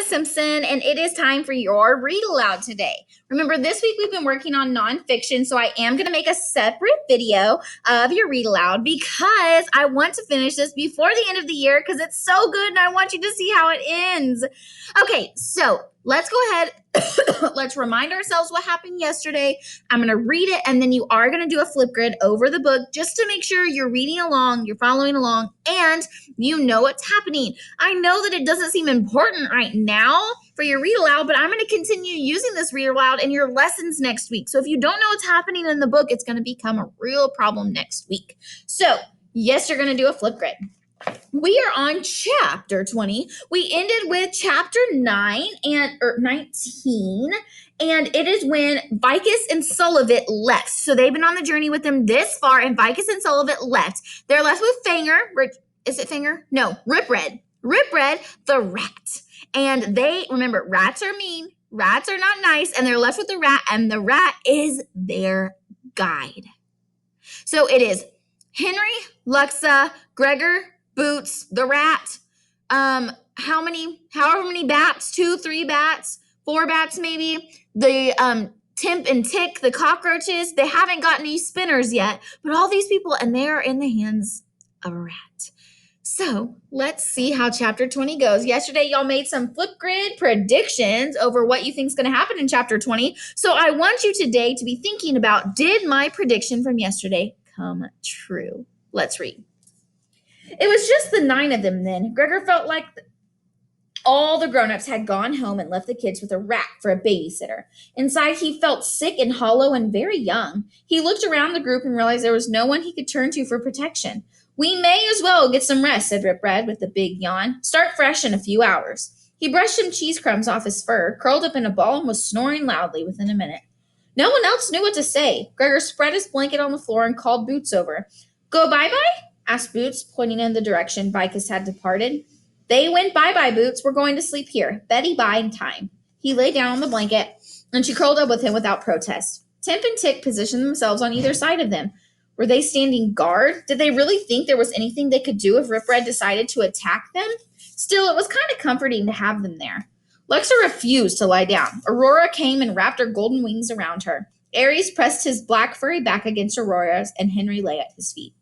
Miss Simpson, and it is time for your read aloud today. Remember, this week we've been working on nonfiction, so I am going to make a separate video of your read aloud because I want to finish this before the end of the year because it's so good and I want you to see how it ends. Okay, so let's go ahead. Let's remind ourselves what happened yesterday. I'm going to read it, and then you are going to do a flip grid over the book just to make sure you're reading along, you're following along, and you know what's happening. I know that it doesn't seem important right now for your read aloud, but I'm going to continue using this read aloud in your lessons next week. So if you don't know what's happening in the book, it's going to become a real problem next week. So yes, you're going to do a flip grid. We are on chapter 20. We ended with chapter 19, and it is when Vicus and Sullivan left. So they've been on the journey with them this far, and Vicus and Sullivan left. They're left with Fanger. Is it Fanger? No, Ripred. Ripred, the rat. And they, remember, rats are mean, rats are not nice, and they're left with the rat, and the rat is their guide. So it is Henry, Luxa, Gregor, Boots, the rat, however many bats, 2, 3 bats, 4 bats maybe, the Timp and Tick, the cockroaches, they haven't got any spinners yet, but all these people, and they are in the hands of a rat. So let's see how chapter 20 goes. Yesterday, y'all made some flip grid predictions over what you think is going to happen in chapter 20. So I want you today to be thinking about, did my prediction from yesterday come true? Let's read. It was just the 9 of them then. Gregor felt like all the grown-ups had gone home and left the kids with a rat for a babysitter. Inside, he felt sick and hollow and very young. He looked around the group and realized there was no one he could turn to for protection. "We may as well get some rest," said Ripred with a big yawn. "Start fresh in a few hours." He brushed some cheese crumbs off his fur, curled up in a ball, and was snoring loudly within a minute. No one else knew what to say. Gregor spread his blanket on the floor and called Boots over. "Go bye-bye?" asked Boots, pointing in the direction Vicus had departed. "They went bye-bye, Boots. We're going to sleep here. Betty bide time." He lay down on the blanket, and she curled up with him without protest. Timp and Tick positioned themselves on either side of them. Were they standing guard? Did they really think there was anything they could do if Ripred decided to attack them? Still, it was kind of comforting to have them there. Luxa refused to lie down. Aurora came and wrapped her golden wings around her. Ares pressed his black furry back against Aurora's, and Henry lay at his feet.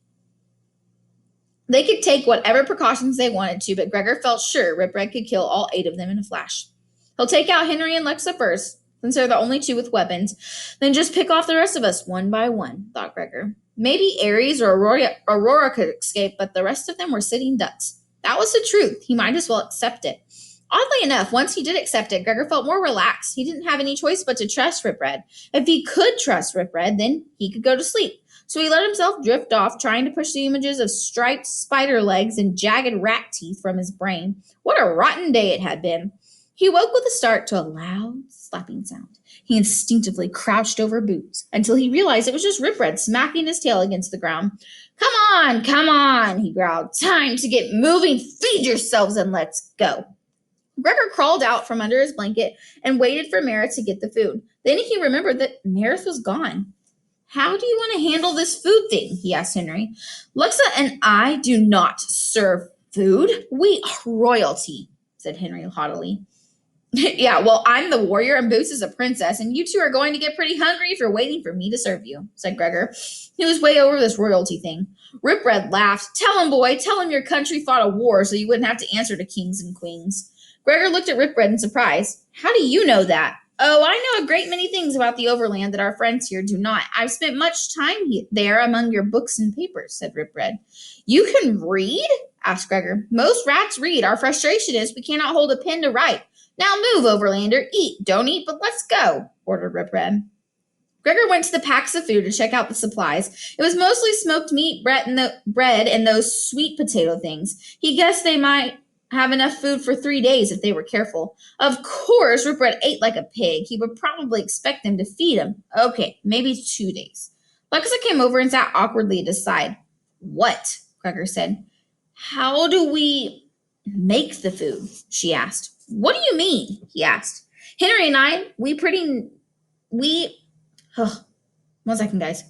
They could take whatever precautions they wanted to, but Gregor felt sure Ripred could kill all 8 of them in a flash. He'll take out Henry and Luxa first, since they're the only 2 with weapons, then just pick off the rest of us one by one, thought Gregor. Maybe Ares or Aurora could escape, but the rest of them were sitting ducks. That was the truth. He might as well accept it. Oddly enough, once he did accept it, Gregor felt more relaxed. He didn't have any choice but to trust Ripred. If he could trust Ripred, then he could go to sleep. So he let himself drift off, trying to push the images of striped spider legs and jagged rat teeth from his brain. What a rotten day it had been. He woke with a start to a loud slapping sound. He instinctively crouched over Boots until he realized it was just Ripred smacking his tail against the ground. Come on, he growled. "Time to get moving. Feed yourselves and let's go." Gregor crawled out from under his blanket and waited for Meredith to get the food. Then he remembered that Meredith was gone. "How do you want to handle this food thing?" he asked Henry. "Luxa and I do not serve food. We are royalty," said Henry haughtily. "Yeah, well, I'm the warrior and Boots is a princess, and you 2 are going to get pretty hungry if you're waiting for me to serve you," said Gregor. He was way over this royalty thing. Ripred laughed. "Tell him, boy, tell him your country fought a war so you wouldn't have to answer to kings and queens." Gregor looked at Ripred in surprise. "How do you know that?" "Oh, I know a great many things about the Overland that our friends here do not. I've spent much time there among your books and papers," said Ripred. "You can read?" asked Gregor. "Most rats read. Our frustration is we cannot hold a pen to write. Now move, Overlander. Eat. Don't eat, but let's go," ordered Ripred. Gregor went to the packs of food to check out the supplies. It was mostly smoked meat, bread, and those sweet potato things. He guessed they might have enough food for 3 days if they were careful. Of course, Ripred ate like a pig. He would probably expect them to feed him. Okay, maybe 2 days. Luxa came over and sat awkwardly at his side. "What?" Gregor said. "How do we make the food?" she asked. "What do you mean?" he asked. "Henry and I, one second, guys.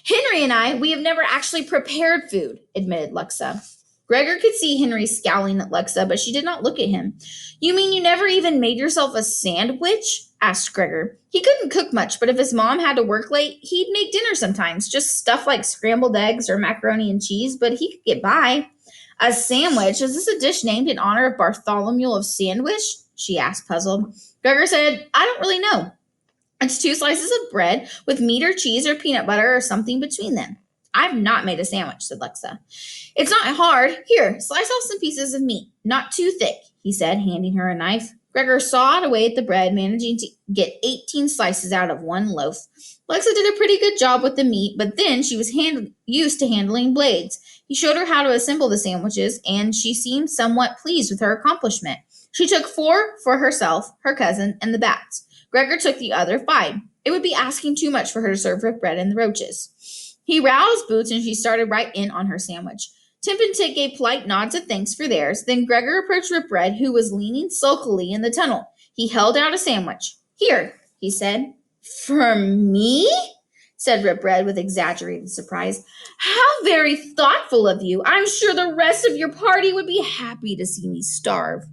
Henry and I, we have never actually prepared food," admitted Luxa. Gregor could see Henry scowling at Lexa, but she did not look at him. You mean you never even made yourself a sandwich? Asked Gregor. He couldn't cook much, but if his mom had to work late, he'd make dinner sometimes, just stuff like scrambled eggs or macaroni and cheese, but he could get by. A sandwich? Is this a dish named in honor of Bartholomew of Sandwich? She asked, puzzled. Gregor said, I don't really know. It's 2 slices of bread with meat or cheese or peanut butter or something between them. I've not made a sandwich, said Lexa. It's not hard. Here, slice off some pieces of meat. Not too thick, he said, handing her a knife. Gregor sawed away at the bread, managing to get 18 slices out of one loaf. Lexa did a pretty good job with the meat, but then she was used to handling blades. He showed her how to assemble the sandwiches, and she seemed somewhat pleased with her accomplishment. She took 4 for herself, her cousin, and the bats. Gregor took the other 5. It would be asking too much for her to serve with bread and the roaches. He roused Boots, and she started right in on her sandwich. Tip and Tit gave polite nods of thanks for theirs. Then Gregor approached Rip Red, who was leaning sulkily in the tunnel. He held out a sandwich. Here, he said. For me? Said Rip Red with exaggerated surprise. How very thoughtful of you. I'm sure the rest of your party would be happy to see me starve.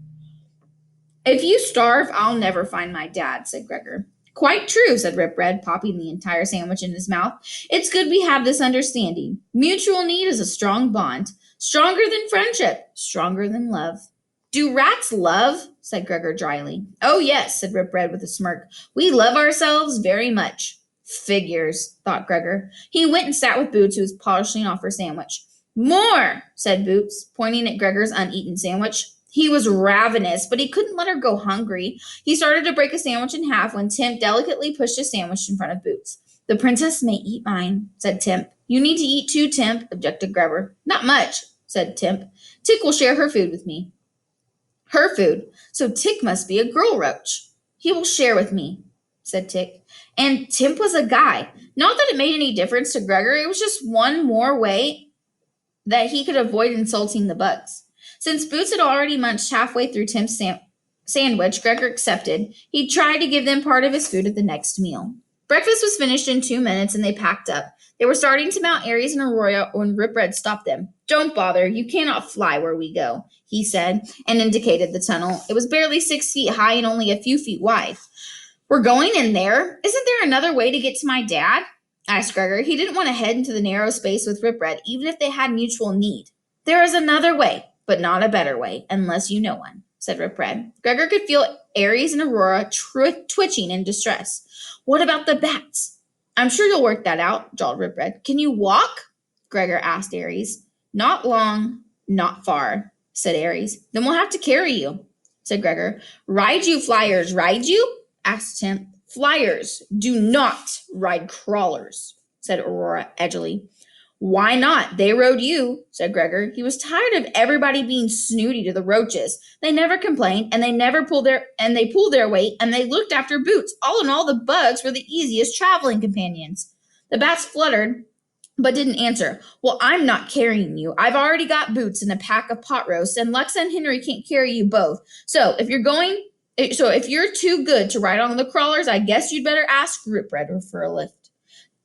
If you starve, I'll never find my dad, said Gregor. Quite true, said Rip Red, popping the entire sandwich in his mouth. It's good we have this understanding. Mutual need is a strong bond. Stronger than friendship, stronger than love. Do rats love? Said Gregor dryly. Oh, yes, said Rip Red with a smirk. We love ourselves very much. Figures, thought Gregor. He went and sat with Boots, who was polishing off her sandwich. More, said Boots, pointing at Gregor's uneaten sandwich. He was ravenous, but he couldn't let her go hungry. He started to break a sandwich in half when Timp delicately pushed a sandwich in front of Boots. The princess may eat mine, said Timp. You need to eat too, Timp, objected Gregor. Not much, said Timp. Tick will share her food with me. Her food? So Tick must be a girl roach. He will share with me, said Tick. And Timp was a guy. Not that it made any difference to Gregor. It was just one more way that he could avoid insulting the bugs. Since Boots had already munched halfway through Tim's sandwich, Gregor accepted. He tried to give them part of his food at the next meal. Breakfast was finished in 2 minutes, and they packed up. They were starting to mount Aries and Aurora when Rip Red stopped them. Don't bother. You cannot fly where we go, he said, and indicated the tunnel. It was barely 6 feet high and only a few feet wide. We're going in there? Isn't there another way to get to my dad? Asked Gregor. He didn't want to head into the narrow space with Rip Red, even if they had mutual need. There is another way, but not a better way, unless you know one, said Rip Red. Gregor could feel Aries and Aurora twitching in distress. What about the bats? I'm sure you'll work that out, drawled Rip Red. Can you walk? Gregor asked Aries. Not long, not far, said Aries. Then we'll have to carry you, said Gregor. Ride you, flyers, ride you? Asked Timp. Flyers do not ride crawlers, said Aurora edgily. Why not? They rode you, said Gregor. He was tired of everybody being snooty to the roaches. They never complained, and they pulled their weight, and they looked after Boots. All in all, the bugs were the easiest traveling companions. The bats fluttered, but didn't answer. Well, I'm not carrying you. I've already got Boots and a pack of pot roast, and Lexa and Henry can't carry you both. So if you're too good to ride on the crawlers, I guess you'd better ask Rip Red for a lift.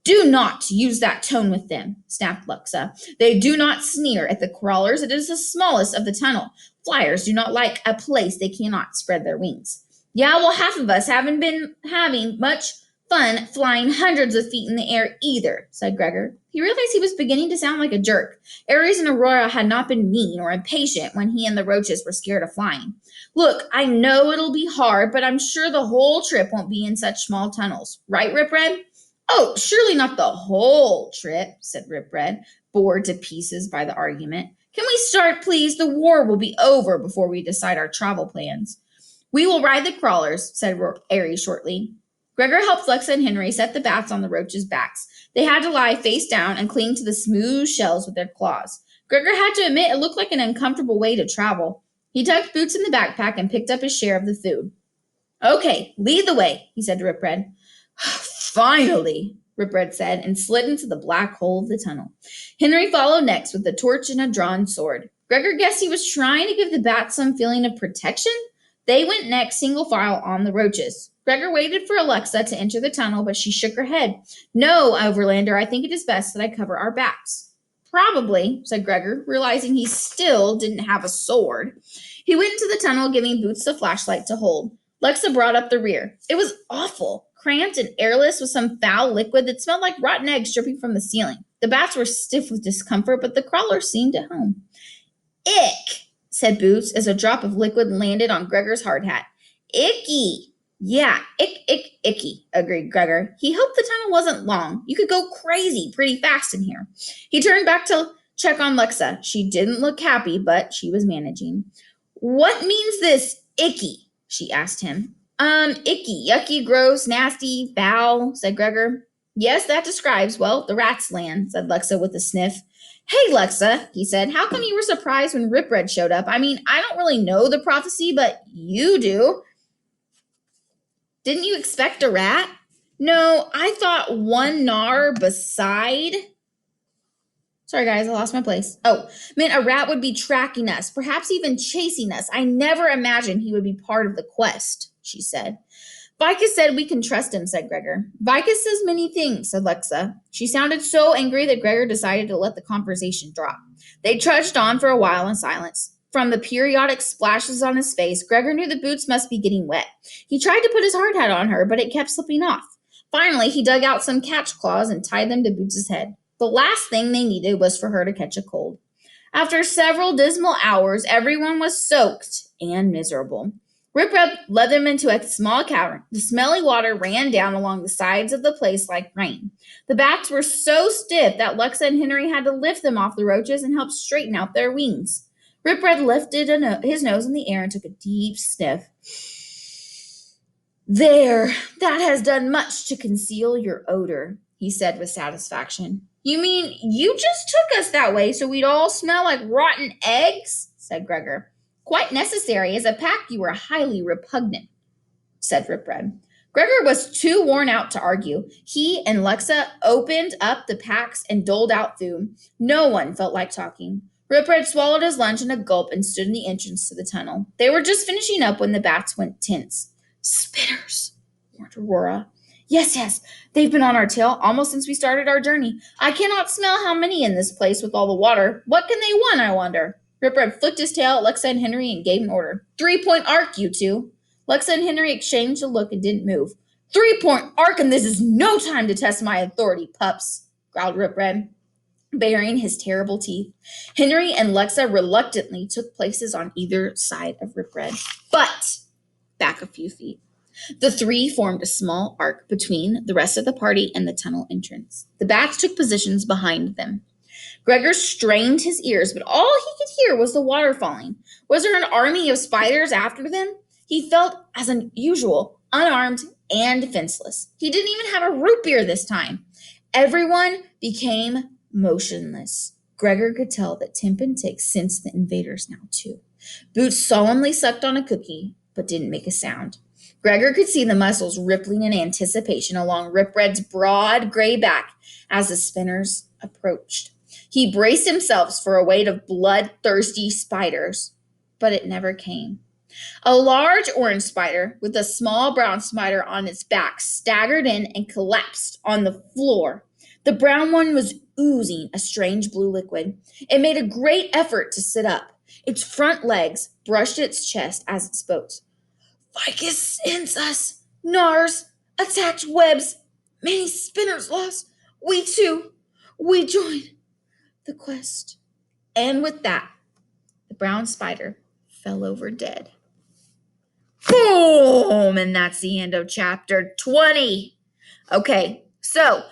Do not use that tone with them, snapped Lexa. They do not sneer at the crawlers. It is the smallest of the tunnel. Flyers do not like a place they cannot spread their wings. Yeah, well, half of us haven't been having much fun flying hundreds of feet in the air either, said Gregor. He realized he was beginning to sound like a jerk. Aries and Aurora had not been mean or impatient when he and the roaches were scared of flying. Look, I know it'll be hard, but I'm sure the whole trip won't be in such small tunnels. Right, Rip Red? Oh, surely not the whole trip, said Rip Red, bored to pieces by the argument. Can we start, please? The war will be over before we decide our travel plans. We will ride the crawlers, said Aries shortly. Gregor helped Lexa and Henry set the bats on the roaches' backs. They had to lie face down and cling to the smooth shells with their claws. Gregor had to admit it looked like an uncomfortable way to travel. He tucked Boots in the backpack and picked up his share of the food. Okay, lead the way, he said to Rip Red. Finally, Rip Red said, and slid into the black hole of the tunnel. Henry followed next with a torch and a drawn sword. Gregor guessed he was trying to give the bats some feeling of protection. They went next, single file, on the roaches. Gregor waited for Alexa to enter the tunnel, but she shook her head. No, Overlander, I think it is best that I cover our backs. Probably, said Gregor, realizing he still didn't have a sword. He went into the tunnel, giving Boots the flashlight to hold. Lexa brought up the rear. It was awful, cramped and airless with some foul liquid that smelled like rotten eggs dripping from the ceiling. The bats were stiff with discomfort, but the crawlers seemed at home. Ick, said Boots as a drop of liquid landed on Gregor's hard hat. Icky. Yeah, icky, agreed Gregor. He hoped the tunnel wasn't long. You could go crazy pretty fast in here. He turned back to check on Lexa. She didn't look happy, but she was managing. What means this icky? She asked him. Icky, yucky, gross, nasty, foul, said Gregor. Yes, that describes, well, the rat's land, said Lexa with a sniff. Hey, Lexa, he said, how come you were surprised when Rip Red showed up? I mean, I don't really know the prophecy, but you do. Didn't you expect a rat? No, I thought one gnar beside. Sorry, guys, I lost my place. Oh, meant a rat would be tracking us, perhaps even chasing us. I never imagined he would be part of the quest, she said. Vicus said we can trust him, said Gregor. Vicus says many things, said Lexa. She sounded so angry that Gregor decided to let the conversation drop. They trudged on for a while in silence. From the periodic splashes on his face, Gregor knew the boots must be getting wet. He tried to put his hard hat on her, but it kept slipping off. Finally, he dug out some catch claws and tied them to Boots' head. The last thing they needed was for her to catch a cold. After several dismal hours, everyone was soaked and miserable. Rip Rap led them into a small cavern. The smelly water ran down along the sides of the place like rain. The bats were so stiff that Lexa and Henry had to lift them off the roaches and help straighten out their wings. Rip Red lifted his nose in the air and took a deep sniff. There, that has done much to conceal your odor, he said with satisfaction. You mean you just took us that way so we'd all smell like rotten eggs? Said Gregor. Quite necessary. As a pack, you were highly repugnant, said Rip Red. Gregor was too worn out to argue. He and Lexa opened up the packs and doled out food. No one felt like talking. Rip Red swallowed his lunch in a gulp and stood in the entrance to the tunnel. They were just finishing up when the bats went tense. Spinners, warned Aurora. Yes, they've been on our tail almost since we started our journey. I cannot smell how many in this place with all the water. What can they want, I wonder? Rip Red flicked his tail at Lexa and Henry and gave an order. 3-point arc, you two. Lexa and Henry exchanged a look and didn't move. 3-point arc, and this is no time to test my authority, pups, growled Rip Red, baring his terrible teeth. Henry and Lexa reluctantly took places on either side of Rip Red, but back a few feet. The three formed a small arc between the rest of the party and the tunnel entrance. The bats took positions behind them. Gregor strained his ears, but all he could hear was the water falling. Was there an army of spiders after them? He felt, as unusual, unarmed and defenseless. He didn't even have a root beer this time. Everyone became motionless. Gregor could tell that Timp and Tick sensed the invaders now, too. Boots solemnly sucked on a cookie, but didn't make a sound. Gregor could see the muscles rippling in anticipation along Rip Red's broad gray back as the spinners approached. He braced himself for a wave of bloodthirsty spiders, but it never came. A large orange spider with a small brown spider on its back staggered in and collapsed on the floor. The brown one was oozing a strange blue liquid. It made a great effort to sit up. Its front legs brushed its chest as it spoke. Vicus sends us. Gnars, attached webs, many spinners lost. We join the quest. And with that, the brown spider fell over dead. Boom! And that's the end of chapter 20. Okay, so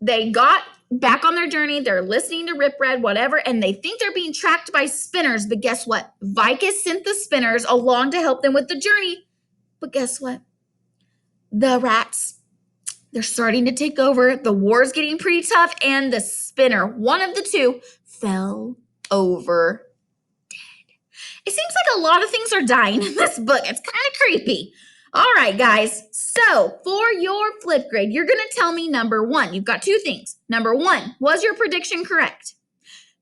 they got back on their journey. They're listening to Rip Red, whatever, and they think they're being tracked by spinners. But guess what? Vicus sent the spinners along to help them with the journey. But guess what? The rats, they're starting to take over. The war's getting pretty tough, and the spinner, one of the two, fell over dead. It seems like a lot of things are dying in this book. It's kind of creepy. All right, guys. So for your flip grade, you're going to tell me number one. You've got two things. Number one, was your prediction correct?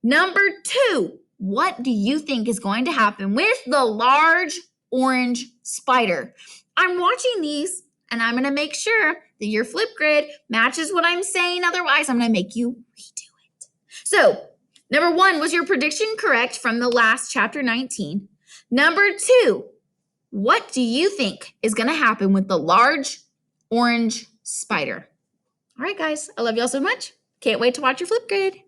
Number two, what do you think is going to happen with the large orange spider? I'm watching these, and I'm going to make sure that your flip grid matches what I'm saying. Otherwise, I'm going to make you redo it. So Number 1, was your prediction correct from the last chapter 19? Number 2, what do you think is going to happen with the large orange spider? All right, guys, I love y'all so much. Can't wait to watch your flip grade.